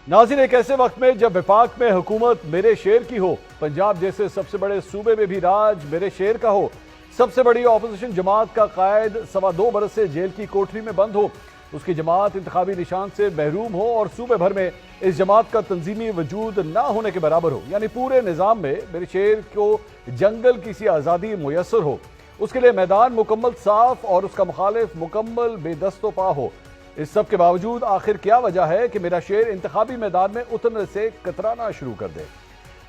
नाज़रीन, एक ऐसे वक्त में जब वफाक में हुकूमत मेरे शेर की हो, पंजाब जैसे सबसे बड़े सूबे में भी राज मेरे शेर का हो, सबसे बड़ी ऑपोजिशन जमात का कायद 2.25 बरस से जेल की कोठरी में बंद हो, उसकी जमात इंतखाबी निशान से महरूम हो और सूबे भर में इस जमात का तंजीमी वजूद ना होने के बराबर हो, यानी पूरे निज़ाम में मेरे शेर को जंगल की सी आज़ादी मुयस्सर हो, उसके लिए मैदान मुकम्मल साफ और उसका मुखालिफ मुकम्मल बेदस्तोपा हो। इस सब के बावजूद आखिर क्या वजह है कि मेरा शेर इंतखाबी मैदान में उतरने से कतराना शुरू कर दे।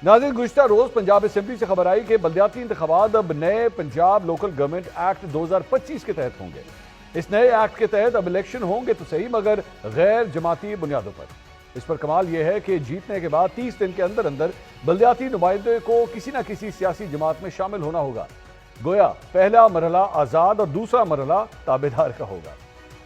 नाज़रीन, गुज़िश्ता रोज पंजाब असेंबली से खबर आई कि बल्दियाती इंतखाबात अब नए पंजाब लोकल गवर्नमेंट एक्ट 2025 के तहत होंगे। इस नए एक्ट के तहत अब इलेक्शन होंगे तो सही, मगर गैर जमाती बुनियादों पर। इस पर कमाल यह है कि जीतने के बाद 30 दिन के अंदर अंदर बल्दियाती नुमाइंदे को किसी न किसी सियासी जमात में शामिल होना होगा। गोया पहला मरहला आज़ाद और दूसरा मरहला ताबेदार का होगा।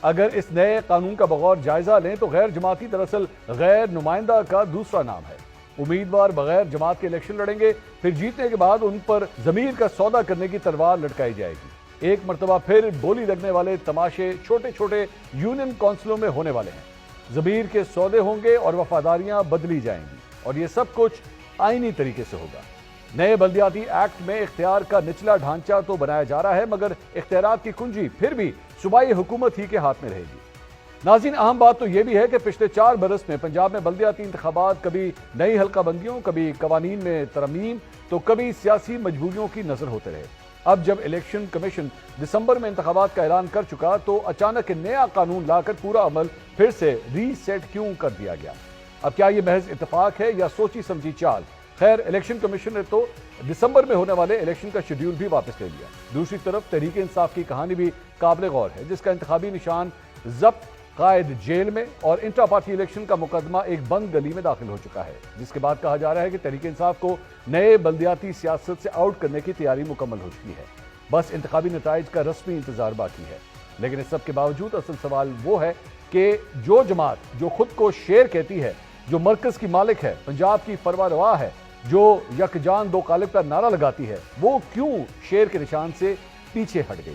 अगर इस नए कानून का बगौर जायजा लें तो गैर जमाती दरअसल गैर नुमाइंदा का दूसरा नाम है। उम्मीदवार बगैर जमात के इलेक्शन लड़ेंगे, फिर जीतने के बाद उन पर जमीर का सौदा करने की तलवार लटकाई जाएगी। एक मरतबा फिर बोली लगने वाले तमाशे छोटे छोटे यूनियन काउंसिलों में होने वाले हैं। जमीर के सौदे होंगे और वफादारियां बदली जाएंगी, और ये सब कुछ आईनी तरीके से होगा। नए बल्दियाती एक्ट में इख्तियार का निचला ढांचा तो बनाया जा रहा है, मगर इख्तियारात की कुंजी फिर भी सूबाई हुकूमत ही के हाथ में रहेगी। नाज़रीन, अहम बात तो यह भी है कि पिछले 4 बरस में पंजाब में बल्दियाती इंतखाबात कभी नई हल्का बंदियों, कभी कवानीन में तरमीम, तो कभी सियासी मजबूरियों की नजर होते रहे। अब जब इलेक्शन कमीशन दिसंबर में इंतखाबात का ऐलान कर चुका तो अचानक नया कानून लाकर पूरा अमल फिर से रीसेट क्यों कर दिया गया? अब क्या यह महज इत्तेफाक है या सोची समझी चाल? खैर, इलेक्शन कमीशन ने तो दिसंबर में होने वाले इलेक्शन का शेड्यूल भी वापस ले लिया। दूसरी तरफ तहरीक इंसाफ की कहानी भी काबिल गौर है, जिसका इंतखाबी निशान जब्त, कायद जेल में और इंट्रा पार्टी इलेक्शन का मुकदमा एक बंद गली में दाखिल हो चुका है, जिसके बाद कहा जा रहा है कि तहरीक इंसाफ को नए बल्दियाती सियासत से आउट करने की तैयारी मुकम्मल हो चुकी है। बस इंतखाबी नताइज का रस्मी इंतजार बाकी है। लेकिन इस सब के बावजूद असल सवाल वो है कि जो जमात जो खुद को शेर कहती है, जो मरकज की मालिक है, पंजाब की फरमारवा है, जो यकजान दो कालिब का नारा लगाती है, वो क्यों शेर के निशान से पीछे हट गई?